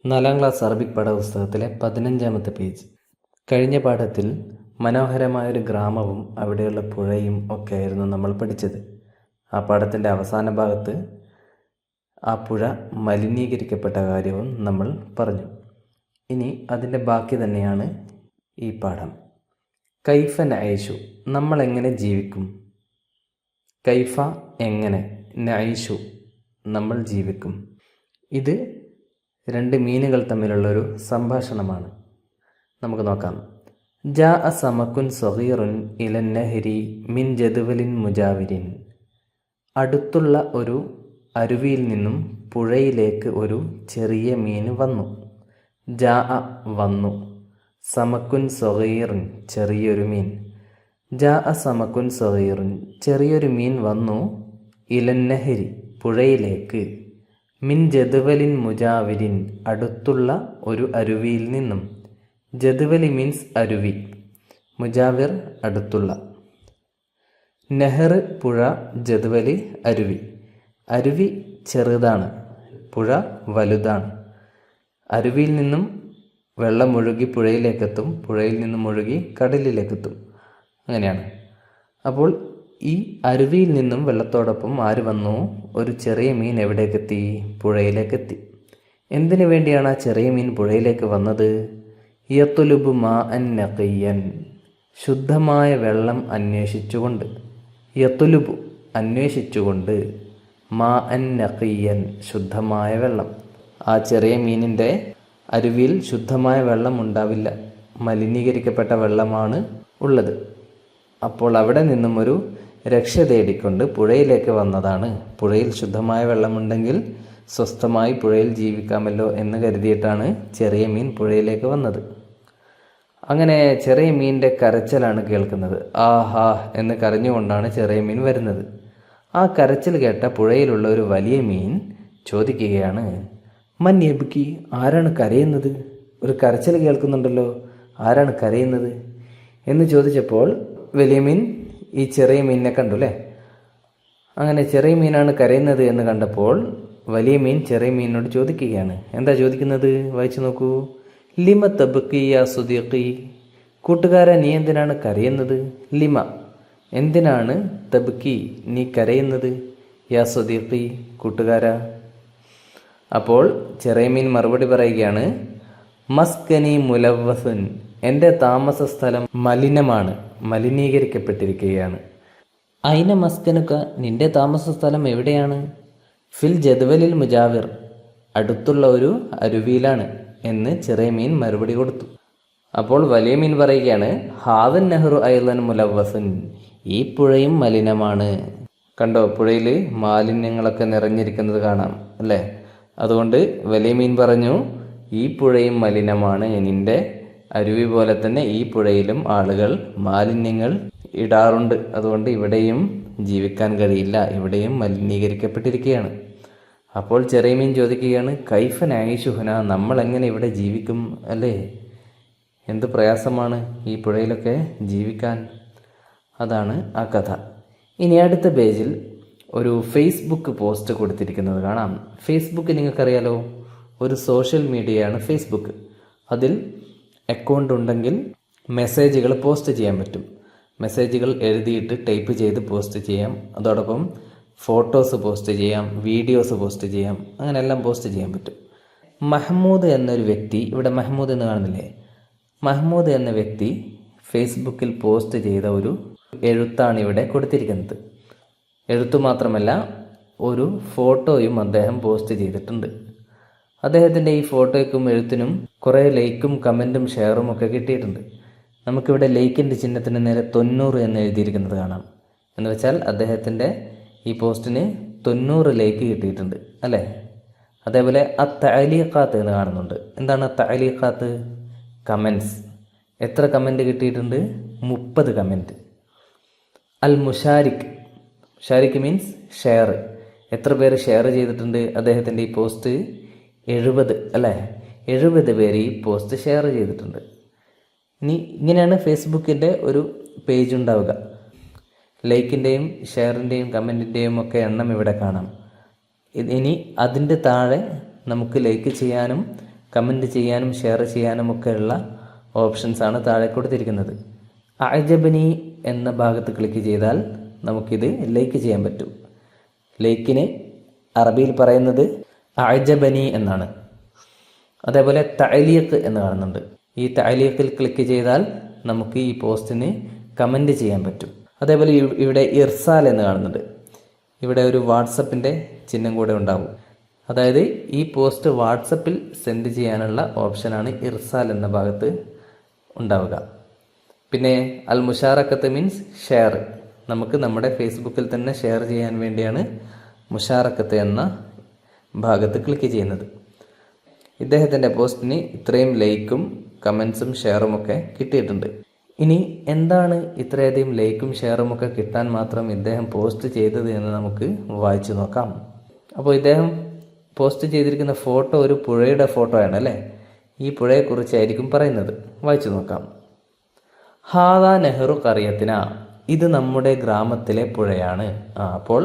4ാം class Arabic പാഠപുസ്തകത്തിലെ 15ാമത്തെ page. കഴിഞ്ഞ പാഠത്തിൽ മനോഹരമായൊരു ഗ്രാമവും അവിടെയുള്ള പുഴയും ഒക്കെയായിരുന്നു നമ്മൾ പഠിച്ചത്. ആ പാഠത്തിൻ്റെ അവസാന ഭാഗത്ത് ആ പുഴ മലിനീകരിക്കപ്പെട്ട കാര്യവും നമ്മൾ പറഞ്ഞു. ഇനി അതിൻ്റെ ബാക്കി തന്നെയാണ് ഈ പാഠം. കൈഫ നഐഷു, നമ്മളെങ്ങനെ ജീവിക്കും. കൈഫ എങ്ങനെ, നഐഷു നമ്മൾ ജീവിക്കും. ഇത് രണ്ട് മീനുകൾ തമ്മിലുള്ളൊരു സംഭാഷണമാണ്. നമുക്ക് നോക്കാം. ജാ അ സമക്കുൻ സഗീറുൻ ഇലൻ നഹരി മിൻ ജദുവലിൻ മുജാവിരിൻ. അടുത്തുള്ള ഒരു അരുവിയിൽ നിന്നും പുഴയിലേക്ക് ഒരു ചെറിയ മീൻ വന്നു. ജാ അ വന്നു, സമക്കുൻ സഗീറുൻ ചെറിയൊരു മീൻ. ജാ അ സമക്കുൻ സഗീറുൻ ചെറിയൊരു മീൻ വന്നു, ഇലൻ നഹരി പുഴയിലേക്ക്, മിൻ ജദുവലിൻ മുജാവിരിൻ അടുത്തുള്ള ഒരു അരുവിയിൽ നിന്നും. ജദുവലി മീൻസ് അരുവി, മുജാവിർ അടുത്തുള്ള. നെഹർ പുഴ, ജദുവലി അരുവി. അരുവി ചെറുതാണ്, പുഴ വലുതാണ്. അരുവിയിൽ നിന്നും വെള്ളം ഒഴുകി പുഴയിലേക്കെത്തും, പുഴയിൽ നിന്നും ഒഴുകി കടലിലേക്കെത്തും, അങ്ങനെയാണ്. അപ്പോൾ ഈ അരുവിയിൽ നിന്നും വെള്ളത്തോടൊപ്പം ആര് വന്നു? ഒരു ചെറിയ മീൻ എവിടേക്കെത്തി? പുഴയിലേക്കെത്തി. എന്തിനു വേണ്ടിയാണ് ആ ചെറിയ മീൻ പുഴയിലേക്ക് വന്നത്? യത്തുലുബു മാ അൻ നഖിയൻ, ശുദ്ധമായ വെള്ളം അന്വേഷിച്ചുകൊണ്ട്. യത്തുലുബു അന്വേഷിച്ചുകൊണ്ട്, മാ അൻ നഖിയൻ ശുദ്ധമായ വെള്ളം. ആ ചെറിയ മീനിൻ്റെ അരുവിയിൽ ശുദ്ധമായ വെള്ളം ഉണ്ടാവില്ല, മലിനീകരിക്കപ്പെട്ട വെള്ളമാണ് ഉള്ളത്. അപ്പോൾ അവിടെ നിന്നും ഒരു രക്ഷ തേടിക്കൊണ്ട് പുഴയിലേക്ക് വന്നതാണ്. പുഴയിൽ ശുദ്ധമായ വെള്ളമുണ്ടെങ്കിൽ സ്വസ്ഥമായി പുഴയിൽ ജീവിക്കാമല്ലോ എന്ന് കരുതിയിട്ടാണ് ചെറിയ മീൻ പുഴയിലേക്ക് വന്നത്. അങ്ങനെ ചെറിയ മീനിൻ്റെ കരച്ചിലാണ് കേൾക്കുന്നത്. ആഹാ എന്ന് കരഞ്ഞുകൊണ്ടാണ് ചെറിയ മീൻ വരുന്നത്. ആ കരച്ചിൽ കേട്ട പുഴയിലുള്ള ഒരു വലിയ മീൻ ചോദിക്കുകയാണ്, മൻ യബ്കി, ആരാണ് കരയുന്നത്? ഒരു കരച്ചിൽ കേൾക്കുന്നുണ്ടല്ലോ, ആരാണ് കരയുന്നത് എന്ന് ചോദിച്ചപ്പോൾ വലിയ മീൻ ഈ ചെറിയ മീനിനെ കണ്ടു അല്ലേ. അങ്ങനെ ചെറിയ മീനാണ് കരയുന്നത് എന്ന് കണ്ടപ്പോൾ വലിയ മീൻ ചെറിയ മീനിനോട് ചോദിക്കുകയാണ്. എന്താ ചോദിക്കുന്നത്? വായിച്ചു നോക്കൂ. ലിമ തബ്കി യാ സുദീഖി, കൂട്ടുകാരാ നീ എന്തിനാണ് കരയുന്നത്? ലിമ എന്തിനാണ്, തബ്കി നീ കരയുന്നത്, യാ സുദീഖി കൂട്ടുകാരാ. അപ്പോൾ ചെറിയ മീൻ മറുപടി പറയുകയാണ്, മസ്കനി മുലവ്വസുൻ, എൻ്റെ താമസ സ്ഥലം മലിനമാണ്, മലിനീകരിക്കപ്പെട്ടിരിക്കുകയാണ്. ഐന മസ്കനുക, നിന്റെ താമസ സ്ഥലം എവിടെയാണ്? ഫിൽ ജദുവലിൽ മുജാവിർ, അടുത്തുള്ള ഒരു അരുവിയിലാണ് എന്ന് ചെറിയ മീൻ മറുപടി കൊടുത്തു. അപ്പോൾ വലിയ മീൻ പറയുകയാണ്, ഹാദൻ നെഹ്റു ഐലൻ മുലവ്വസുൻ, ഈ പുഴയും മലിനമാണ്. കണ്ടോ, പുഴയിൽ മാലിന്യങ്ങളൊക്കെ നിറഞ്ഞിരിക്കുന്നത് കാണാം അല്ലേ. അതുകൊണ്ട് വലിയ മീൻ പറഞ്ഞു, ഈ പുഴയും മലിനമാണ്, നിന്റെ അരുവി പോലെ തന്നെ ഈ പുഴയിലും ആളുകൾ മാലിന്യങ്ങൾ ഇടാറുണ്ട്, അതുകൊണ്ട് ഇവിടെയും ജീവിക്കാൻ കഴിയില്ല, ഇവിടെയും മലിനീകരിക്കപ്പെട്ടിരിക്കുകയാണ്. അപ്പോൾ ചെറിയ മീൻ ചോദിക്കുകയാണ്, കൈഫ നഈശുഹുന, നമ്മൾ എങ്ങനെ ഇവിടെ ജീവിക്കും അല്ലേ? എന്ത് പ്രയാസമാണ് ഈ പുഴയിലൊക്കെ ജീവിക്കാൻ. അതാണ് ആ കഥ. ഇനി അടുത്ത പേജിൽ ഒരു ഫേസ്ബുക്ക് പോസ്റ്റ് കൊടുത്തിരിക്കുന്നത് കാണാം. ഫേസ്ബുക്ക് നിങ്ങൾക്കറിയാലോ, ഒരു സോഷ്യൽ മീഡിയയാണ് ഫേസ്ബുക്ക്. അതിൽ അക്കൗണ്ട് ഉണ്ടെങ്കിൽ മെസ്സേജുകൾ പോസ്റ്റ് ചെയ്യാൻ പറ്റും. മെസ്സേജുകൾ എഴുതിയിട്ട് ടൈപ്പ് ചെയ്ത് പോസ്റ്റ് ചെയ്യാം. അതോടൊപ്പം ഫോട്ടോസ് പോസ്റ്റ് ചെയ്യാം, വീഡിയോസ് പോസ്റ്റ് ചെയ്യാം, അങ്ങനെ എല്ലാം പോസ്റ്റ് ചെയ്യാൻ പറ്റും. മഹ്മൂദ് എന്നൊരു വ്യക്തി, ഇവിടെ മഹ്മൂദ് എന്ന് കാണുന്നില്ലേ, മഹ്മൂദ് എന്ന വ്യക്തി ഫേസ്ബുക്കിൽ പോസ്റ്റ് ചെയ്ത ഒരു എഴുത്താണ് ഇവിടെ കൊടുത്തിരിക്കുന്നത്. എഴുത്തു മാത്രമല്ല, ഒരു ഫോട്ടോയും അദ്ദേഹം പോസ്റ്റ് ചെയ്തിട്ടുണ്ട്. അദ്ദേഹത്തിൻ്റെ ഈ ഫോട്ടോയ്ക്കും എഴുത്തിനും കുറേ ലൈക്കും കമൻറ്റും ഷെയറും ഒക്കെ കിട്ടിയിട്ടുണ്ട്. നമുക്കിവിടെ ലൈക്കിൻ്റെ ചിഹ്നത്തിന് നേരെ 90 എന്ന് എഴുതിയിരിക്കുന്നത് കാണാം. എന്ന് വെച്ചാൽ അദ്ദേഹത്തിൻ്റെ ഈ പോസ്റ്റിന് 90 ലൈക്ക് കിട്ടിയിട്ടുണ്ട് അല്ലേ. അതേപോലെ തഅലീഖാത്ത് എന്ന് കാണുന്നുണ്ട്. എന്താണ് തഅലീഖാത്ത്? കമൻസ്. എത്ര കമൻറ്റ് കിട്ടിയിട്ടുണ്ട്? 30 കമൻറ്റ്. അൽ മുഷാരിക്, മുഷാരിക് മീൻസ് ഷെയർ. എത്ര പേര് ഷെയർ ചെയ്തിട്ടുണ്ട് അദ്ദേഹത്തിൻ്റെ ഈ പോസ്റ്റ്? 70 അല്ലേ. 70 പേര് ഈ പോസ്റ്റ് ഷെയർ ചെയ്തിട്ടുണ്ട്. ഇങ്ങനെയാണ് ഫേസ്ബുക്കിൻ്റെ ഒരു പേജ് ഉണ്ടാവുക. ലൈക്കിൻ്റെയും ഷെയറിൻ്റെയും കമൻറ്റിൻ്റെയും ഒക്കെ എണ്ണം ഇവിടെ കാണാം. ഇനി അതിൻ്റെ താഴെ നമുക്ക് ലൈക്ക് ചെയ്യാനും കമൻറ്റ് ചെയ്യാനും ഷെയർ ചെയ്യാനും ഒക്കെയുള്ള ഓപ്ഷൻസാണ് താഴെ കൊടുത്തിരിക്കുന്നത്. അഅജബനി എന്ന ഭാഗത്ത് ക്ലിക്ക് ചെയ്താൽ നമുക്കിത് ലൈക്ക് ചെയ്യാൻ പറ്റും. ലൈക്കിന് അറബിയിൽ പറയുന്നത് അഅജബനി എന്നാണ്. അതേപോലെ തഅലീഖ് എന്ന് കാണുന്നുണ്ട്. ഈ തഅലീഖിൽ ക്ലിക്ക് ചെയ്താൽ നമുക്ക് ഈ പോസ്റ്റിന് കമൻറ്റ് ചെയ്യാൻ പറ്റും. അതേപോലെ ഇവിടെ ഇർസാൽ എന്ന് കാണുന്നുണ്ട്. ഇവിടെ ഒരു വാട്സപ്പിൻ്റെ ചിഹ്നം കൂടെ ഉണ്ടാവും. അതായത് ഈ പോസ്റ്റ് വാട്സപ്പിൽ സെൻഡ് ചെയ്യാനുള്ള ഓപ്ഷനാണ് ഇർസാൽ എന്ന ഭാഗത്ത് ഉണ്ടാവുക. പിന്നെ അൽ മുഷാറക്കത്ത് മീൻസ് ഷെയർ. നമുക്ക് നമ്മുടെ ഫേസ്ബുക്കിൽ തന്നെ ഷെയർ ചെയ്യാൻ വേണ്ടിയാണ് മുഷാറക്കത്ത് എന്ന ഭാഗത്ത് ക്ലിക്ക് ചെയ്യുന്നത്. ഇദ്ദേഹത്തിൻ്റെ പോസ്റ്റിന് ഇത്രയും ലൈക്കും കമൻസും ഷെയറും ഒക്കെ കിട്ടിയിട്ടുണ്ട്. ഇനി എന്താണ് ഇത്രയധികം ലൈക്കും ഷെയറും ഒക്കെ കിട്ടാൻ മാത്രം ഇദ്ദേഹം പോസ്റ്റ് ചെയ്തത് എന്ന് നമുക്ക് വായിച്ചു നോക്കാം. അപ്പോൾ ഇദ്ദേഹം പോസ്റ്റ് ചെയ്തിരിക്കുന്ന ഫോട്ടോ ഒരു പുഴയുടെ ഫോട്ടോ ആണ് അല്ലേ. ഈ പുഴയെക്കുറിച്ചായിരിക്കും പറയുന്നത്. വായിച്ചു നോക്കാം. ഹാദാ നെഹ്റു ഖറിയത്തിന, ഇത് നമ്മുടെ ഗ്രാമത്തിലെ പുഴയാണ്. അപ്പോൾ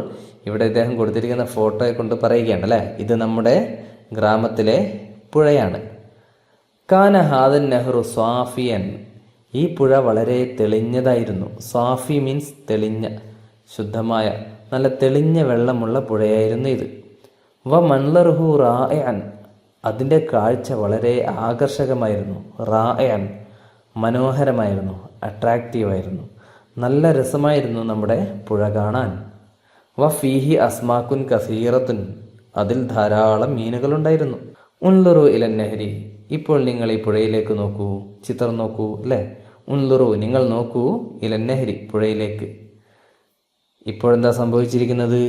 ഇവിടെ ഇദ്ദേഹം കൊടുത്തിരിക്കുന്ന ഫോട്ടോയെ കൊണ്ട് പറയുകയാണ് അല്ലേ, ഇത് നമ്മുടെ ഗ്രാമത്തിലെ പുഴയാണ്. കാന ഹാദൻ നെഹ്റു സ്വാഫിയൻ, ഈ പുഴ വളരെ തെളിഞ്ഞതായിരുന്നു. സ്വാഫി മീൻസ് തെളിഞ്ഞ, ശുദ്ധമായ, നല്ല തെളിഞ്ഞ വെള്ളമുള്ള പുഴയായിരുന്നു ഇത്. വ മൻലറുഹു റായൻ, അതിൻ്റെ കാഴ്ച വളരെ ആകർഷകമായിരുന്നു. റായൻ മനോഹരമായിരുന്നു, അട്രാക്റ്റീവായിരുന്നു, നല്ല രസമായിരുന്നു നമ്മുടെ പുഴ കാണാൻ. വ ഫീഹി അസ്മാക്കുൻ കസീറത്തുൻ, അതിൽ ധാരാളം മീനുകളുണ്ടായിരുന്നു. ഉൻലുറു ഇലൻ നെഹ്രി, ഇപ്പോൾ നിങ്ങൾ ഈ പുഴയിലേക്ക് നോക്കൂ, ചിത്രം നോക്കൂ അല്ലേ. ഉൻലുറു, നിങ്ങൾ നോക്കൂ, ഇലൻ നെഹ്രി, പുഴയിലേക്ക്. ഇപ്പോഴെന്താ സംഭവിച്ചിരിക്കുന്നത്?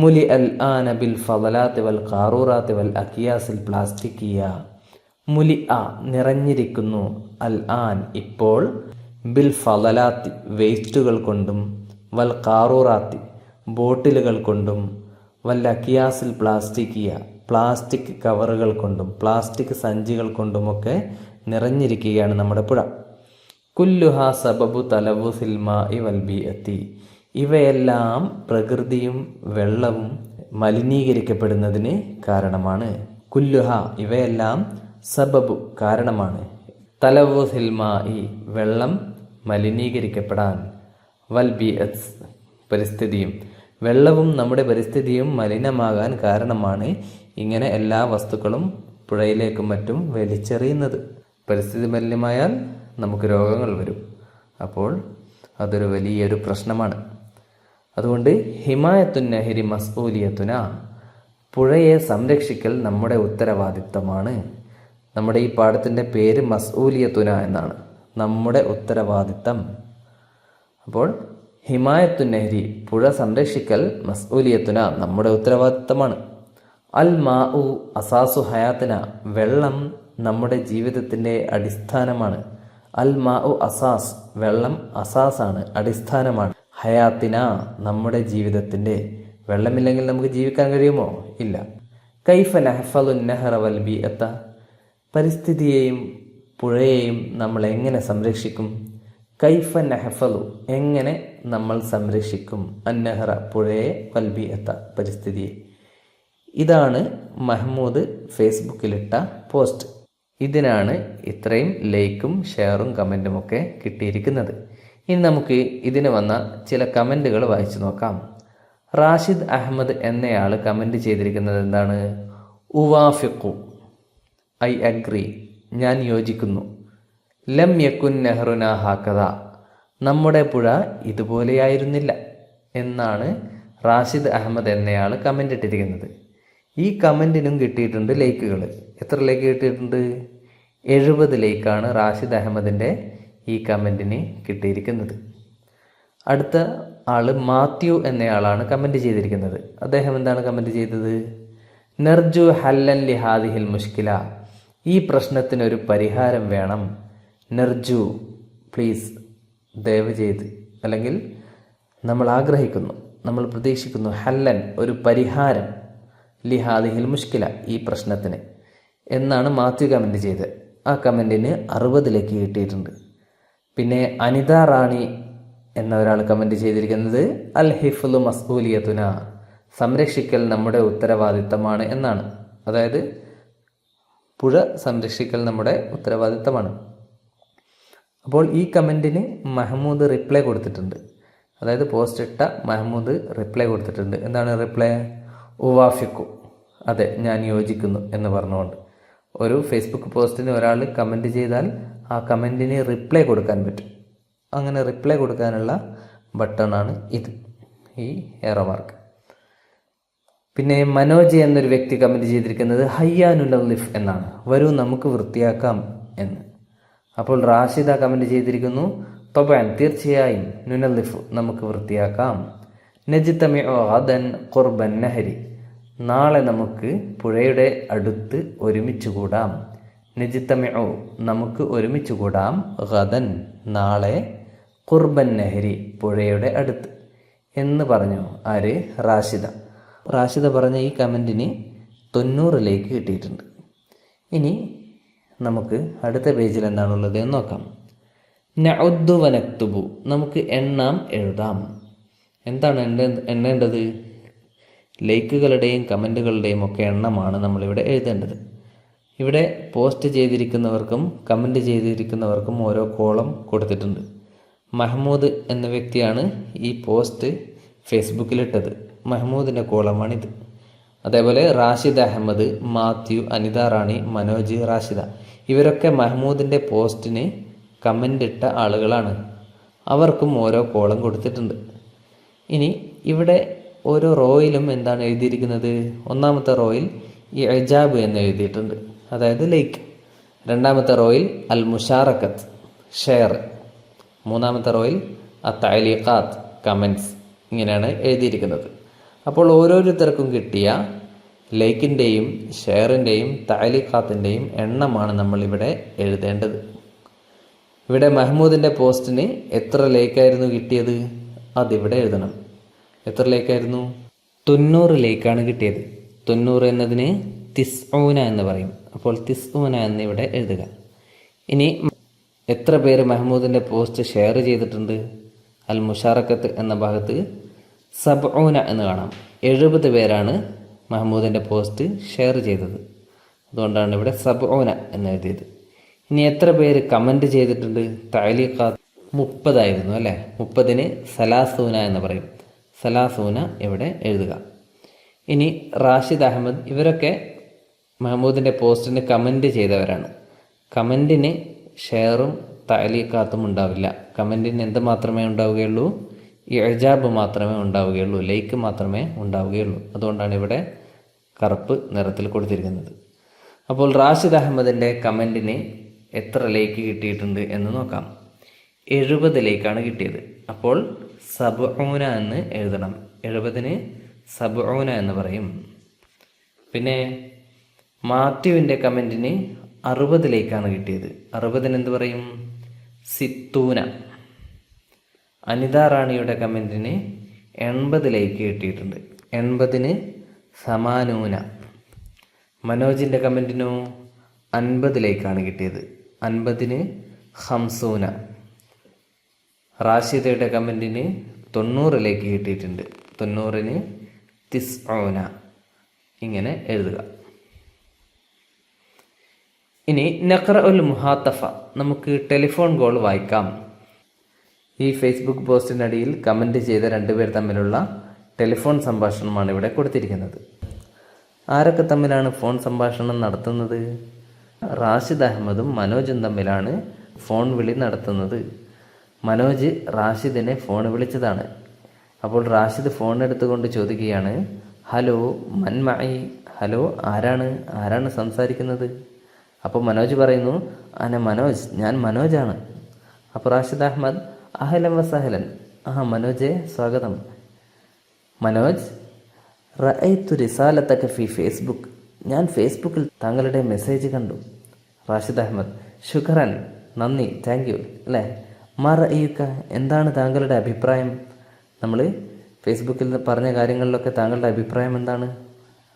മുലി അൽ ആന ബിൽ ഫളലാത്തി വൽ ഖാറൂറാത്തി വൽ അക്കിയാസിൽ പ്ലാസ്റ്റിക്കിയ. മുലി ആ, നിറഞ്ഞിരിക്കുന്നു, അൽ ആൻ, ഇപ്പോൾ, ബിൽ ഫളലാത്തി, വേസ്റ്റുകൾ കൊണ്ടും, വൽ ഖാറൂറാത്തി, ബോട്ടിലുകൾ കൊണ്ടും, വൽ അക്കിയാസിൽ പ്ലാസ്റ്റിക്കിയ, പ്ലാസ്റ്റിക് കവറുകൾ കൊണ്ടും, പ്ലാസ്റ്റിക് സഞ്ചികൾ കൊണ്ടുമൊക്കെ നിറഞ്ഞിരിക്കുകയാണ് നമ്മുടെ പുഴ. കുല്ലുഹ സബബു തലവുസിൽ മാഇ വൽ ബിഅത്തി, ഇവയെല്ലാം പ്രകൃതിയും വെള്ളവും മലിനീകരിക്കപ്പെടുന്നതിന് കാരണമാണ്. കുല്ലുഹ, ഇവയെല്ലാം സബബു, കാരണമാണ്. തലവുസിൽ മാഇ, വെള്ളം മലിനീകരിക്കപ്പെടാൻ, വൽ ബിഅത്ത്, പരിസ്ഥിതിയും, വെള്ളവും നമ്മുടെ പരിസ്ഥിതിയും മലിനമാകാൻ കാരണമാണ് ഇങ്ങനെ എല്ലാ വസ്തുക്കളും പുഴയിലേക്കും മറ്റും വലിച്ചെറിയുന്നത്. പരിസ്ഥിതി മലിനമായാൽ നമുക്ക് രോഗങ്ങൾ വരും. അപ്പോൾ അതൊരു വലിയൊരു പ്രശ്നമാണ്. അതുകൊണ്ട് ഹിമായത്തുൻ നഹരി മസ്ഊലിയത്തുന, പുഴയെ സംരക്ഷിക്കൽ നമ്മുടെ ഉത്തരവാദിത്തമാണ്. നമ്മുടെ ഈ പാഠത്തിൻ്റെ പേര് മസ്ഊലിയത്തുന എന്നാണ്, നമ്മുടെ ഉത്തരവാദിത്തം. അപ്പോൾ ഹിമായത്തുൻ നഹരി, പുഴ സംരക്ഷിക്കൽ, മസ്ഊലിയത്തുന, നമ്മുടെ ഉത്തരവാദിത്തമാണ്. അൽ മാഉ അസാസു ഹയാത്തിന, വെള്ളം നമ്മുടെ ജീവിതത്തിൻ്റെ അടിസ്ഥാനമാണ്. അൽ മാഉ അസാസ്, വെള്ളം അസാസാണ്, അടിസ്ഥാനമാണ്. ഹയാത്തിന, നമ്മുടെ ജീവിതത്തിൻ്റെ. വെള്ളമില്ലെങ്കിൽ നമുക്ക് ജീവിക്കാൻ കഴിയുമോ? ഇല്ല. കൈഫ നഹ്ഫദു നഹറ വൽ ബിഅത്ത, പരിസ്ഥിതിയെയും പുഴയെയും നമ്മൾ എങ്ങനെ സംരക്ഷിക്കും? കൈഫ നഹ്ഫദു, എങ്ങനെ നമ്മൾ സംരക്ഷിക്കും? അന്നഹറ, പുഴയെ, വൽ ബിഅത്ത, പരിസ്ഥിതിയെ. ഇതാണ് മഹ്മൂദ് ഫേസ്ബുക്കിലിട്ട പോസ്റ്റ്. ഇതിനാണ് ഇത്രയും ലൈക്കും ഷെയറും കമൻറ്റും ഒക്കെ കിട്ടിയിരിക്കുന്നത്. ഇനി നമുക്ക് ഇതിന് വന്ന ചില കമൻറ്റുകൾ വായിച്ചു നോക്കാം. റാഷിദ് അഹമ്മദ് എന്നയാൾ കമൻറ്റ് ചെയ്തിരിക്കുന്നത് എന്താണ്? ഉവാഫിഖു, ഐ അഗ്രി, ഞാൻ യോജിക്കുന്നു. ലം യക്കുൻ നെഹ്റുന ഹാക്കഥ, നമ്മുടെ പുഴ ഇതുപോലെയായിരുന്നില്ല എന്നാണ് റാഷിദ് അഹമ്മദ് എന്നയാൾ കമൻ്റ് ഇട്ടിരിക്കുന്നത്. ഈ കമൻറ്റിനും കിട്ടിയിട്ടുണ്ട് ലൈക്കുകൾ. എത്ര ലൈക്ക് കിട്ടിയിട്ടുണ്ട്? 70 ലൈക്കാണ് റാഷിദ് അഹമ്മദിൻ്റെ ഈ കമൻറ്റിന് കിട്ടിയിരിക്കുന്നത്. അടുത്ത ആൾ മാത്യു എന്നയാളാണ് കമൻറ്റ് ചെയ്തിരിക്കുന്നത്. അദ്ദേഹം എന്താണ് കമൻറ്റ് ചെയ്തത്? നർജു ഹല്ലൻ ലിഹാദിഹിൽ മുഷ്കില, ഈ പ്രശ്നത്തിനൊരു പരിഹാരം വേണം. നർജു, പ്ലീസ്, ദയവ് ചെയ്ത്, അല്ലെങ്കിൽ നമ്മൾ ആഗ്രഹിക്കുന്നു, നമ്മൾ പ്രതീക്ഷിക്കുന്നു, ഹല്ലൻ, ഒരു പരിഹാരം, ലിഹാദിഹിൽ മുഷ്കില, ഈ പ്രശ്നത്തിന് എന്നാണ് മാത്യു കമൻറ്റ് ചെയ്തത്. ആ കമൻറ്റിന് 60 ലൈക്ക് കിട്ടിയിട്ടുണ്ട്. പിന്നെ അനിത റാണി എന്ന ഒരാൾ കമൻറ്റ് ചെയ്തിരിക്കുന്നത് അൽ ഹിഫ്ലു പുഴ സംരക്ഷിക്കൽ നമ്മുടെ ഉത്തരവാദിത്തമാണ്. അപ്പോൾ ഈ കമൻറ്റിന് മഹമ്മൂദ് റിപ്ലൈ കൊടുത്തിട്ടുണ്ട്. അതായത് പോസ്റ്റ് ഇട്ട മഹമ്മൂദ് റിപ്ലൈ കൊടുത്തിട്ടുണ്ട്. എന്താണ് റിപ്ലൈ? ഉവാഫിക്കു, അതെ ഞാൻ യോജിക്കുന്നു എന്ന് പറഞ്ഞുകൊണ്ട്. ഒരു ഫേസ്ബുക്ക് പോസ്റ്റിന് ഒരാൾ കമൻറ്റ് ചെയ്താൽ ആ കമൻറ്റിന് റിപ്ലൈ കൊടുക്കാൻ പറ്റും. അങ്ങനെ റിപ്ലൈ കൊടുക്കാനുള്ള ബട്ടണാണ് ഇത്, ഈ ഏറോ മാർക്ക്. പിന്നെ മനോജ് എന്നൊരു വ്യക്തി കമൻറ്റ് ചെയ്തിരിക്കുന്നത് ഹയ്യാ നുനല്ലിഫ് എന്നാണ്, വരൂ നമുക്ക് വൃത്തിയാക്കാം എന്ന്. അപ്പോൾ റാഷിദ കമൻറ്റ് ചെയ്തിരിക്കുന്നു തൊബാൻ, തീർച്ചയായും, നുനല്ലിഫ് നമുക്ക് വൃത്തിയാക്കാം. നജ്തമിഉ ഗദൻ ഖുർബൻ നഹരി, നാളെ നമുക്ക് പുഴയുടെ അടുത്ത് ഒരുമിച്ച് കൂടാം. നജ്തമിഉ, നമുക്ക് ഒരുമിച്ച് കൂടാം, ഗദൻ, നാളെ, ഖുർബൻ നഹരി, പുഴയുടെ അടുത്ത് എന്ന് പറഞ്ഞു. ആര്? റാഷിദ. റാഷിദ പറഞ്ഞ ഈ കമൻറ്റിന് 90 കിട്ടിയിട്ടുണ്ട്. ഇനി നമുക്ക് അടുത്ത പേജിൽ എന്താണുള്ളത് എന്ന് നോക്കാം. നഉദ്ദു വനക്തുബു, നമുക്ക് എണ്ണാം, എഴുതാം. എന്താണ് എണ്ണേണ്ടത്? ലൈക്കുകളുടെയും കമൻറ്റുകളുടെയും ഒക്കെ എണ്ണമാണ് നമ്മളിവിടെ എഴുതേണ്ടത്. ഇവിടെ പോസ്റ്റ് ചെയ്തിരിക്കുന്നവർക്കും കമൻറ്റ് ചെയ്തിരിക്കുന്നവർക്കും ഓരോ കോളം കൊടുത്തിട്ടുണ്ട്. മഹമ്മൂദ് എന്ന വ്യക്തിയാണ് ഈ പോസ്റ്റ് ഫേസ്ബുക്കിലിട്ടത്. മഹമ്മൂദിൻ്റെ കോളമാണിത്. അതേപോലെ റാഷിദ് അഹമ്മദ്, മാത്യു, അനിത റാണി, മനോജ്, റാഷിദ, ഇവരൊക്കെ മഹമ്മൂദിൻ്റെ പോസ്റ്റിന് കമൻ്റ് ഇട്ട ആളുകളാണ്. അവർക്കും ഓരോ കോളം കൊടുത്തിട്ടുണ്ട്. ഇനി ഇവിടെ ഓരോ റോയിലും എന്താണ് എഴുതിയിരിക്കുന്നത്? ഒന്നാമത്തെ റോയിൽ ഈ ഇജാബ് എന്ന് എഴുതിയിട്ടുണ്ട്, അതായത് ലൈക്ക്. രണ്ടാമത്തെ റോയിൽ അൽ മുഷാറക്കത്ത്, ഷെയർ. മൂന്നാമത്തെ റോയിൽ അത്തഅലീഖാത്ത്, കമൻറ്റ്സ്. ഇങ്ങനെയാണ് എഴുതിയിരിക്കുന്നത്. അപ്പോൾ ഓരോരുത്തർക്കും കിട്ടിയ ലൈക്കിൻ്റെയും ഷെയറിൻ്റെയും തഅലീഖാത്തിൻ്റെയും എണ്ണമാണ് നമ്മളിവിടെ എഴുതേണ്ടത്. ഇവിടെ മഹമ്മൂദിൻ്റെ പോസ്റ്റിന് എത്ര ലൈക്കായിരുന്നു കിട്ടിയത്? അതിവിടെ എഴുതണം. എത്ര ലൈക്കായിരുന്നു? 90 ലൈക്കാണ് കിട്ടിയത്. 90 എന്നതിന് തിസ്ഊന എന്ന് പറയും. അപ്പോൾ തിസ്ഊന എന്നിവിടെ എഴുതുക. ഇനി എത്ര പേര് മഹമ്മൂദിൻ്റെ പോസ്റ്റ് ഷെയർ ചെയ്തിട്ടുണ്ട്? അൽ മുഷാറക്കത്ത് എന്ന ഭാഗത്ത് സബ്ഊന എന്ന് കാണാം. 70 പേരാണ് മഹമ്മൂദിൻ്റെ പോസ്റ്റ് ഷെയർ ചെയ്തത്. അതുകൊണ്ടാണ് ഇവിടെ സബ്ഊന എന്ന് എഴുതിയത്. ഇനി എത്ര പേര് കമൻറ്റ് ചെയ്തിട്ടുണ്ട്? തഅലീഖാത്ത് 30 ആയിരുന്നു അല്ലേ? 30ന് സലാസൂന എന്ന് പറയും. സലാസൂന ഇവിടെ എഴുതുക. ഇനി റാഷിദ് അഹമ്മദ്, ഇവരൊക്കെ മഹമ്മൂദിൻ്റെ പോസ്റ്റിന് കമൻറ്റ് ചെയ്തവരാണ്. കമൻറ്റിന് ഷെയറും തഅലീഖാത്തും ഉണ്ടാവില്ല. കമൻറ്റിന് എന്ത് മാത്രമേ ഉണ്ടാവുകയുള്ളൂ? ഇജാബ് മാത്രമേ ഉണ്ടാവുകയുള്ളൂ, ലൈക്ക് മാത്രമേ ഉണ്ടാവുകയുള്ളൂ. അതുകൊണ്ടാണ് ഇവിടെ കറുപ്പ് നിറത്തിൽ കൊടുത്തിരിക്കുന്നത്. അപ്പോൾ റാഷിദ് അഹമ്മദിൻ്റെ കമൻറ്റിന് എത്ര ലൈക്ക് കിട്ടിയിട്ടുണ്ട് എന്ന് നോക്കാം. 70 ലൈക്കാണ് കിട്ടിയത്. അപ്പോൾ സബ്ഊന എന്ന് എഴുതണം. 70ന് സബ്ഊന എന്ന് പറയും. പിന്നെ മാത്യുവിൻ്റെ കമൻറ്റിന് 60 ലൈക്കാണ് കിട്ടിയത്. 60ന് എന്ത് പറയും? സിത്തൂന. അനിത റാണിയുടെ കമൻറ്റിന് 80 ലൈക്ക് കിട്ടിയിട്ടുണ്ട്. 80ന് സമാനൂന. മനോജിൻ്റെ കമൻറ്റിനോ 50 ലൈക്കാണ് കിട്ടിയത്. 50ന് ഹംസൂന. റാഷിദയുടെ കമൻറ്റിന് 90 ലൈക്ക് കിട്ടിയിട്ടുണ്ട്. 90ന് തിസ്ഊന. ഇങ്ങനെ എഴുതുക. ഇനി നഖ്റഉൽ മുഹാത്തഫ, നമുക്ക് ടെലിഫോൺ കോൾ വായിക്കാം. ഈ ഫേസ്ബുക്ക് പോസ്റ്റിനടിയിൽ കമൻറ്റ് ചെയ്ത 2 പേർ തമ്മിലുള്ള ടെലിഫോൺ സംഭാഷണമാണ് ഇവിടെ കൊടുത്തിരിക്കുന്നത്. ആരൊക്കെ തമ്മിലാണ് ഫോൺ സംഭാഷണം നടത്തുന്നത്? റാഷിദ് അഹമ്മദും മനോജും തമ്മിലാണ് ഫോൺ വിളി നടത്തുന്നത്. മനോജ് റാഷിദിനെ ഫോൺ വിളിച്ചതാണ്. അപ്പോൾ റാഷിദ് ഫോൺ എടുത്തുകൊണ്ട് ചോദിക്കുകയാണ്, ഹലോ മൻമഈ, ഹലോ ആരാണ് സംസാരിക്കുന്നത്? അപ്പോൾ മനോജ് പറയുന്നു, അന മനോജ്, ഞാൻ മനോജാണ്. അപ്പോൾ റാഷിദ് അഹമ്മദ് അഹലൻ വസഹലൻ, മനോജെ സ്വാഗതം. മനോജ്, റഅയ്തു റിസാലതക ഫി ഫേസ്ബുക്ക്, ഞാൻ ഫേസ്ബുക്കിൽ താങ്കളുടെ മെസ്സേജ് കണ്ടു. റാഷിദ് അഹമ്മദ്, ശുക്രൻ, നന്ദി, താങ്ക് യു. അല്ലേ? മാ റഅയുക, എന്താണ് താങ്കളുടെ അഭിപ്രായം? നമ്മൾ ഫേസ്ബുക്കിൽ പറഞ്ഞ കാര്യങ്ങളിലൊക്കെ താങ്കളുടെ അഭിപ്രായം എന്താണ്?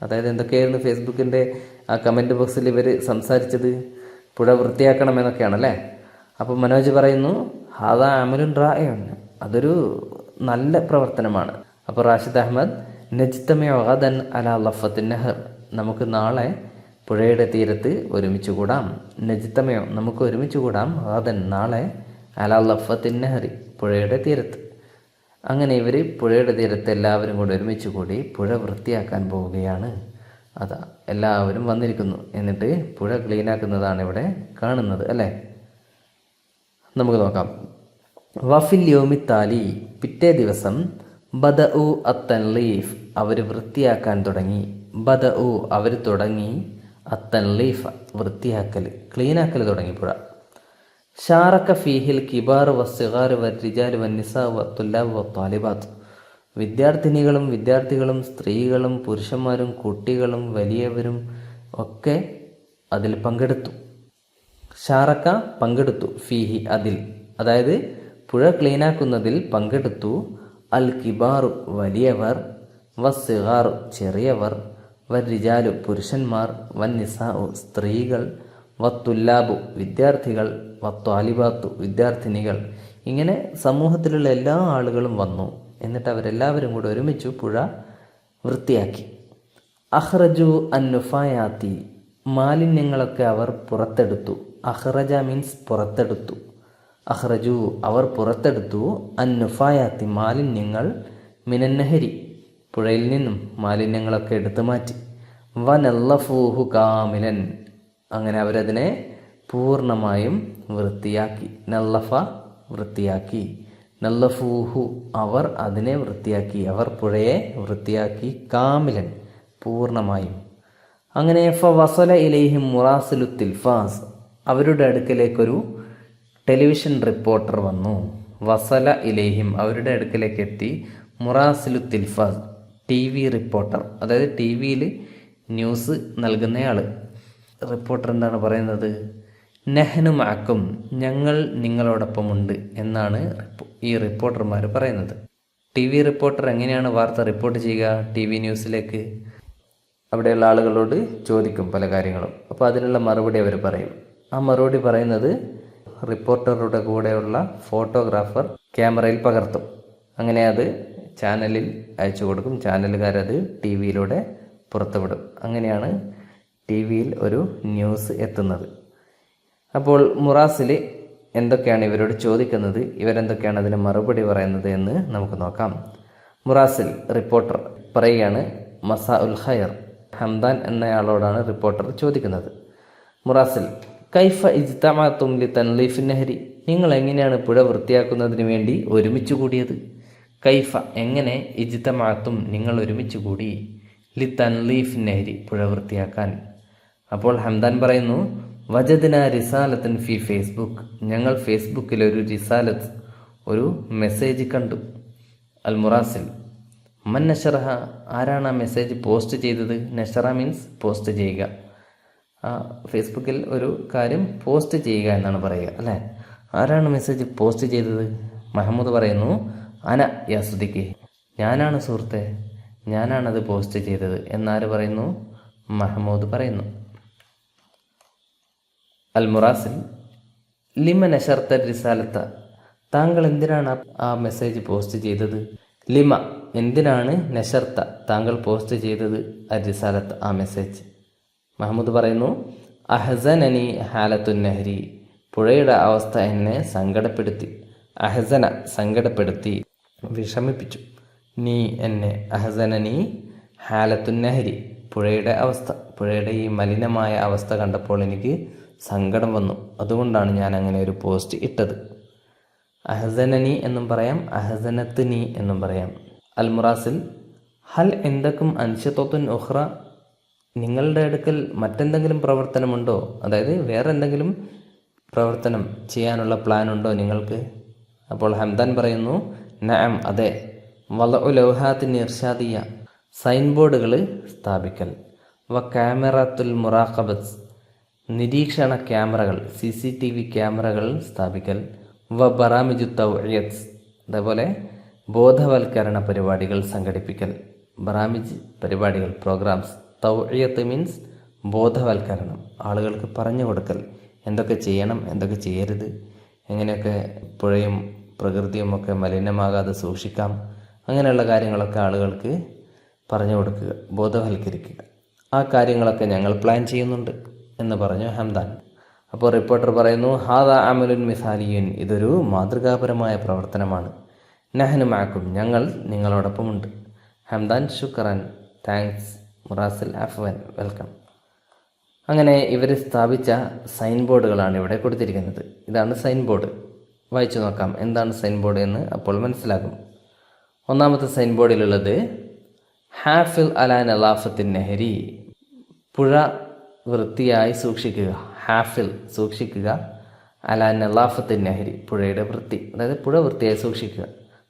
അതായത് എന്തൊക്കെയായിരുന്നു ഫേസ്ബുക്കിൻ്റെ ആ കമൻറ്റ് ബോക്സിൽ ഇവർ സംസാരിച്ചത്? പുഴ വൃത്തിയാക്കണമെന്നൊക്കെയാണല്ലേ. അപ്പോൾ മനോജ് പറയുന്നു, ഹാദാ അമലുൻ റായിഉൻ, അതൊരു നല്ല പ്രവർത്തനമാണ്. അപ്പോൾ റാഷിദ് അഹമ്മദ്, നജ്തമിഉ ഗദൻ അലാ ലഫത്തിൻ നഹർ, നമുക്ക് നാളെ പുഴയുടെ തീരത്ത് ഒരുമിച്ച് കൂടാം. നജിത്തമയോ നമുക്ക് ഒരുമിച്ച് കൂടാം. അതൻ നാളെ അലാ ലഫത്തിൻ നഹരി പുഴയുടെ തീരത്ത്. അങ്ങനെ ഇവർ പുഴയുടെ തീരത്ത് എല്ലാവരും കൂടി ഒരുമിച്ച് കൂടി പുഴ വൃത്തിയാക്കാൻ പോവുകയാണ്. അതാ എല്ലാവരും വന്നിരിക്കുന്നു. എന്നിട്ട് പുഴ ക്ലീനാക്കുന്നതാണ് ഇവിടെ കാണുന്നത് അല്ലേ. നമുക്ക് നോക്കാം. വഫിൽ യോമിത്താലി പിറ്റേ ദിവസം ബദഉ അത്തൻലീഫ് അവർ വൃത്തിയാക്കാൻ തുടങ്ങി. ബദഉ അവർ തുടങ്ങി, അത്തൻലീഫ് വൃത്തിയാക്കൽ ക്ലീനാക്കൽ തുടങ്ങി പുഴ. ഷാറക്ക ഫീഹിൽ കിബാർ വസ്സിഗാർ വരിജാൽ വന്നിസാ വത്തുല്ലാബ് വത്താലിബാത്ത് വിദ്യാർത്ഥിനികളും വിദ്യാർത്ഥികളും സ്ത്രീകളും പുരുഷന്മാരും കുട്ടികളും വലിയവരും ഒക്കെ അതിൽ പങ്കെടുത്തു. ഷാറക്ക പങ്കെടുത്തു, ഫീഹി അതിൽ, അതായത് പുഴ ക്ലീനാക്കുന്നതിൽ പങ്കെടുത്തു. അൽ കിബാറു വലിയവർ, വസ്സിഗാറു ചെറിയവർ, വരിജാലു പുരുഷന്മാർ, വന്നിസാഉ സ്ത്രീകൾ, വത്തുല്ലാബു വിദ്യാർത്ഥികൾ, വത്വാലിബാത്തു വിദ്യാർത്ഥിനികൾ. ഇങ്ങനെ സമൂഹത്തിലുള്ള എല്ലാ ആളുകളും വന്നു. എന്നിട്ട് അവരെല്ലാവരും കൂടെ ഒരുമിച്ച് പുഴ വൃത്തിയാക്കി. അഹ്റജു അന്നുഫായാത്തി മാലിന്യങ്ങളൊക്കെ അവർ പുറത്തെടുത്തു. അഹ്റജ മീൻസ് പുറത്തെടുത്തു. അഹ്റജു അവർ പുറത്തെടുത്തു. അന്നുഫായാത്തി മാലിന്യങ്ങൾ, മിനന്നഹരി പുഴയിൽ നിന്നും മാലിന്യങ്ങളൊക്കെ എടുത്തു മാറ്റി. വനല്ലഫൂഹു കാമിലൻ അങ്ങനെ അവരതിനെ പൂർണ്ണമായും വൃത്തിയാക്കി. നല്ലഫ വൃത്തിയാക്കി, നല്ലഫൂഹു അവർ അതിനെ വൃത്തിയാക്കി, അവർ പുഴയെ വൃത്തിയാക്കി. കാമിലൻ പൂർണ്ണമായും. അങ്ങനെ ഫവസല ഇലൈഹിം മുറാസിലു തിൽഫാസ് അവരുടെ അടുക്കലേക്കൊരു ടെലിവിഷൻ റിപ്പോർട്ടർ വന്നു. വസല ഇലൈഹിം അവരുടെ അടുക്കലേക്ക് എത്തി. മുറാസിലു തിൽഫാസ് ടി വി റിപ്പോർട്ടർ, അതായത് ടി വിയിൽ ന്യൂസ് നൽകുന്നയാൾ. റിപ്പോർട്ടർ എന്താണ് പറയുന്നത്? നെഹ്നു മഅക്കും ഞങ്ങൾ നിങ്ങളോടൊപ്പമുണ്ട് എന്നാണ് ഈ റിപ്പോർട്ടർമാർ പറയുന്നത്. ടി വി റിപ്പോർട്ടർ എങ്ങനെയാണ് വാർത്ത റിപ്പോർട്ട് ചെയ്യുക? ടി വി ന്യൂസിലേക്ക് അവിടെയുള്ള ആളുകളോട് ചോദിക്കും പല കാര്യങ്ങളും. അപ്പോൾ അതിനുള്ള മറുപടി അവർ പറയും. ആ മറുപടി പറയുന്നത് റിപ്പോർട്ടറുടെ കൂടെയുള്ള ഫോട്ടോഗ്രാഫർ ക്യാമറയിൽ പകർത്തും. അങ്ങനെ അത് ചാനലിൽ അയച്ചു കൊടുക്കും. ചാനലുകാരത് ടി വിയിലൂടെ പുറത്തുവിടും. അങ്ങനെയാണ് ടി വിയിൽ ഒരു ന്യൂസ് എത്തുന്നത്. അപ്പോൾ മുറാസിൽ എന്തൊക്കെയാണ് ഇവരോട് ചോദിക്കുന്നത്, ഇവരെന്തൊക്കെയാണ് അതിന് മറുപടി പറയുന്നത് എന്ന് നമുക്ക് നോക്കാം. മുറാസിൽ റിപ്പോർട്ടർ പറയുകയാണ്, മസാ ഉൽ ഖൈർ ഹംദാൻ എന്നയാളോടാണ് റിപ്പോർട്ടർ ചോദിക്കുന്നത്. മുറാസിൽ കൈഫ ഇജ്തമഅതും ലി തൻലീഫിൻ നഹരി നിങ്ങൾ എങ്ങനെയാണ് പുഴ വൃത്തിയാക്കുന്നതിന് വേണ്ടി ഒരുമിച്ച് കൂടിയത്? കൈഫ എങ്ങനെ, ഇജ്തമഅതും നിങ്ങൾ ഒരുമിച്ച് കൂടി, ലി തൻലീഫിൻ നഹരി പുഴ വൃത്തിയാക്കാൻ. അപ്പോൾ ഹംദാൻ പറയുന്നു, വജദ്ന റിസാലത്തൻ ഫി ഫേസ്ബുക്ക് ഞങ്ങൾ ഫേസ്ബുക്കിൽ ഒരു റിസാലത്ത് ഒരു മെസ്സേജ് കണ്ടു. അൽ മുറാസിൽ മൻ നഷറഹ ആരാണ് ആ മെസ്സേജ് പോസ്റ്റ് ചെയ്തത്? നഷറ മീൻസ് പോസ്റ്റ് ചെയ്യുക. ഫേസ്ബുക്കിൽ ഒരു കാര്യം പോസ്റ്റ് ചെയ്യുക എന്നാണ് പറയുക അല്ലേ. ആരാണ് മെസ്സേജ് പോസ്റ്റ് ചെയ്തത്? മഹമ്മൂദ് പറയുന്നു, അന യാ സുദിഖി ഞാനാണ് സുഹൃത്തെ, ഞാനാണത് പോസ്റ്റ് ചെയ്തത് എന്നാര് പറയുന്നു? മഹമ്മൂദ് പറയുന്നു. അൽ മുറാസിൽ ലിമ നഷർത്ത റിസാലത്ത താങ്കൾ എന്തിനാണ് ആ മെസ്സേജ് പോസ്റ്റ് ചെയ്തത്? ലിമ എന്തിനാണ്, നഷർത്ത താങ്കൾ പോസ്റ്റ് ചെയ്തത്, അ റിസാലത്ത് ആ മെസ്സേജ്. മഹമ്മൂദ് പറയുന്നു, അഹസനനി ഹാലത്തുൻ നഹരി പുഴയുടെ അവസ്ഥ എന്നെ സങ്കടപ്പെടുത്തി. അഹസന സങ്കടപ്പെടുത്തി, വിഷമിപ്പിച്ചു. നീ എന്നെ, അഹസനനി ഹാലത്തുൻ നഹരി പുഴയുടെ അവസ്ഥ, പുഴയുടെ ഈ മലിനമായ അവസ്ഥ കണ്ടപ്പോൾ എനിക്ക് സങ്കടം വന്നു. അതുകൊണ്ടാണ് ഞാൻ അങ്ങനെ ഒരു പോസ്റ്റ് ഇട്ടത്. അഹസനനി എന്നും പറയാം, അഹസനത്ത് നീ എന്നും പറയാം. അൽ മുറാസിൽ ഹൽ എന്തൊക്കും അൻഷത്തൊത്തുൻ ഉഖ്റ നിങ്ങളുടെ അടുക്കൽ മറ്റെന്തെങ്കിലും പ്രവർത്തനമുണ്ടോ? അതായത് വേറെ എന്തെങ്കിലും പ്രവർത്തനം ചെയ്യാനുള്ള പ്ലാൻ ഉണ്ടോ നിങ്ങൾക്ക്? അപ്പോൾ ഹംദാൻ പറയുന്നു, നഅം അതെ, വലഉ ലൗഹാത്തിൻ ഇർഷാദിയ സൈൻ ബോർഡുകൾ സ്ഥാപിക്കൽ, വ ക്യാമറത്തുൽ മുറാഖബത്ത് നിരീക്ഷണ ക്യാമറകൾ CCTV ക്യാമറകൾ സ്ഥാപിക്കൽ, വ ബറാമിജു തൗഇയത്ത് അതേപോലെ ബോധവൽക്കരണ പരിപാടികൾ സംഘടിപ്പിക്കൽ. ബറാമിജ് പരിപാടികൾ, പ്രോഗ്രാംസ്. തൗഇയത്ത് മീൻസ് ബോധവൽക്കരണം, ആളുകൾക്ക് പറഞ്ഞു കൊടുക്കൽ, എന്തൊക്കെ ചെയ്യണം എന്തൊക്കെ ചെയ്യരുത്, എങ്ങനെയൊക്കെ പുഴയും പ്രകൃതിയും ഒക്കെ മലിനമാകാതെ സൂക്ഷിക്കാം, അങ്ങനെയുള്ള കാര്യങ്ങളൊക്കെ ആളുകൾക്ക് പറഞ്ഞു കൊടുക്കുക, ബോധവൽക്കരിക്കുക. ആ കാര്യങ്ങളൊക്കെ ഞങ്ങൾ പ്ലാൻ ചെയ്യുന്നുണ്ട് എന്ന് പറഞ്ഞു ഹംദാൻ. അപ്പോൾ റിപ്പോർട്ടർ പറയുന്നു, ഹാദ അമലുൻ മിസാലിയുൻ, ഇതൊരു മാതൃകാപരമായ പ്രവർത്തനമാണ്. നഹ്നു മഅക്കും, ഞങ്ങൾ നിങ്ങളോടൊപ്പമുണ്ട്. ഹംദാൻ ശുക്രൻ, താങ്ക്സ്. മുറാസിൽ അഫ്വൻ, വെൽക്കം. അങ്ങനെ ഇവർ സ്ഥാപിച്ച സൈൻ ബോർഡുകളാണ് ഇവിടെ കൊടുത്തിരിക്കുന്നത്. ഇതാണ് സൈൻ ബോർഡ്. വായിച്ചു നോക്കാം എന്താണ് സൈൻ ബോർഡ് എന്ന് അപ്പോൾ മനസ്സിലാകും. ഒന്നാമത്തെ സൈൻ ബോർഡിലുള്ളത് ഹാഫിൽ അലാ നലാഫത്തിൻ നെഹരി, പുഴ വൃത്തിയായി സൂക്ഷിക്കുക. ഹാഫിൽ സൂക്ഷിക്കുക, അലാ നലാഫത്തിൻ നെഹരി പുഴയുടെ വൃത്തി, അതായത് പുഴ വൃത്തിയായി സൂക്ഷിക്കുക.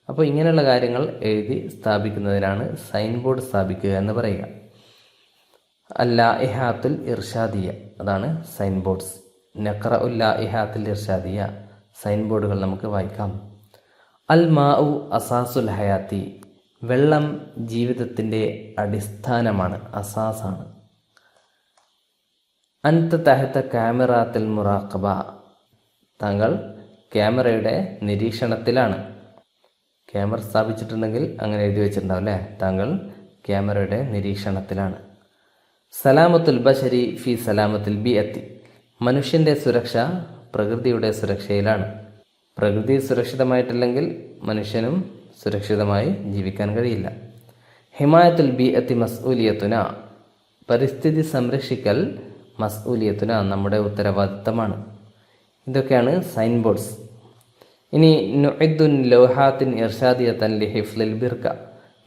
അപ്പോൾ ഇങ്ങനെയുള്ള കാര്യങ്ങൾ എഴുതി സ്ഥാപിക്കുന്നതിനാണ് സൈൻ ബോർഡ് സ്ഥാപിക്കുക എന്ന് പറയുക. അല്ലാഇഹാത്തുൽ ഇർഷാദിയ, അതാണ് സൈൻ ബോർഡ്സ്. നഖറഉൽ ലാഇഹാത്തുൽ ഇർഷാദിയ, സൈൻ ബോർഡുകൾ നമുക്ക് വായിക്കാം. അൽ മാഉ അസാസുൽ ഹയാത്തി, വെള്ളം ജീവിതത്തിൻ്റെ അടിസ്ഥാനമാണ്, അസാസാണ്. അൻത തഹത്ത ക്യാമറാത്തിൽ മുറാഖബ, താങ്കൾ ക്യാമറയുടെ നിരീക്ഷണത്തിലാണ്. ക്യാമറ സ്ഥാപിച്ചിട്ടുണ്ടെങ്കിൽ അങ്ങനെ എഴുതി വെച്ചിട്ടുണ്ടാവും അല്ലേ, താങ്കൾ ക്യാമറയുടെ നിരീക്ഷണത്തിലാണ്. സലാമത്തുൽ ബശരി ഫി സലാമത്തുൽ ബിഅത്തി, മനുഷ്യൻ്റെ സുരക്ഷ പ്രകൃതിയുടെ സുരക്ഷയിലാണ്. പ്രകൃതി സുരക്ഷിതമായിട്ടില്ലെങ്കിൽ മനുഷ്യനും സുരക്ഷിതമായി ജീവിക്കാൻ കഴിയില്ല. ഹിമായത്തുൽ ബിഅത്തി മസ്ഊലിയത്തുന, പരിസ്ഥിതി സംരക്ഷിക്കൽ മസ്ഊലിയത്തുന, നമ്മുടെ ഉത്തരവാദിത്തമാണ്. ഇതൊക്കെയാണ് സൈൻ ബോർഡ്സ്. ഇനി നുഇദ്ദുൻ ലൗഹാത്തിൻ ഇർഷാദിയത്തൻ ലിഹിഫ്ലിൽ ബിർക്ക,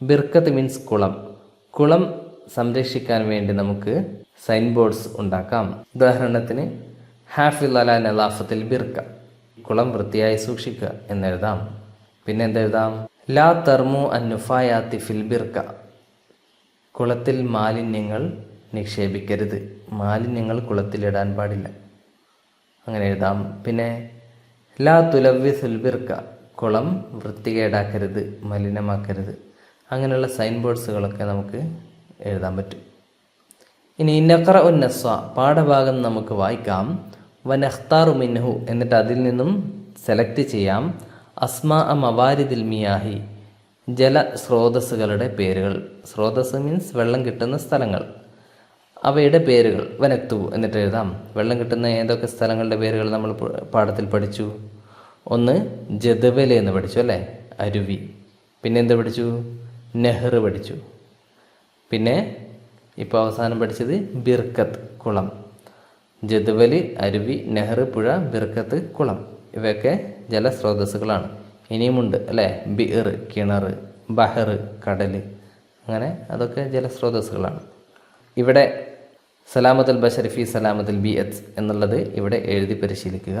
ബിർക്കത്ത് മീൻസ് കുളം, കുളം സംരക്ഷിക്കാൻ വേണ്ടി നമുക്ക് സൈൻ ബോർഡ്സ് ഉണ്ടാക്കാം. ഉദാഹരണത്തിന് ഹാഫിൽ അലാ നലാഫത്തിൽ ബിർക്ക, കുളം വൃത്തിയായി സൂക്ഷിക്കുക എന്നെഴുതാം. പിന്നെ എന്തെഴുതാം? ലാ തർമു അന്നുഫായാത്തി ഫിൽ ബിർക്ക, കുളത്തിൽ മാലിന്യങ്ങൾ നിക്ഷേപിക്കരുത്, മാലിന്യങ്ങൾ കുളത്തിലിടാൻ പാടില്ല, അങ്ങനെ എഴുതാം. പിന്നെ ലാ തുലവ്വിസുൽ ബിർക്ക, കുളം വൃത്തികേടാക്കരുത്, മലിനമാക്കരുത്. അങ്ങനെയുള്ള സൈൻ ബോർഡ്സുകളൊക്കെ നമുക്ക് എഴുതാൻ പറ്റും. ഇനി നഖറഉൻ നസ്വ, പാഠഭാഗം നമുക്ക് വായിക്കാം. വനഖ്താറു മിൻഹു, എന്നിട്ട് അതിൽ നിന്നും സെലക്ട് ചെയ്യാം. അസ്മാ മവാരിദിൽ മിയാഹി, ജലസ്രോതസ്സുകളുടെ പേരുകൾ. സ്രോതസ് മീൻസ് വെള്ളം കിട്ടുന്ന സ്ഥലങ്ങൾ, അവയുടെ പേരുകൾ. വനക്തു, എന്നിട്ട് എഴുതാം. വെള്ളം കിട്ടുന്ന ഏതൊക്കെ സ്ഥലങ്ങളുടെ പേരുകൾ നമ്മൾ പാഠത്തിൽ പഠിച്ചു? ഒന്ന് ജദവൽ എന്ന് പഠിച്ചു അല്ലേ, അരുവി. പിന്നെ എന്ത് പഠിച്ചു? നെഹ്ർ പഠിച്ചു. പിന്നെ ഇപ്പോൾ അവസാനം പഠിച്ചത് ബിർക്കത്ത്, കുളം. ജദവൽ, അരുവി, നെഹ്ർ പുഴ, ബിർക്കത്ത് കുളം, ഇവയൊക്കെ ജലസ്രോതസ്സുകളാണ്. ഇനിയുമുണ്ട് അല്ലേ, ബിർ കിണർ, ബഹർ കടൽ, അങ്ങനെ അതൊക്കെ ജലസ്രോതസ്സുകളാണ്. ഇവിടെ സലാമത്തുൽ ബശരി ഫി സലാമത്തുൽ ബിഅത്ത് എന്നുള്ളത് ഇവിടെ എഴുതി പരിശീലിക്കുക.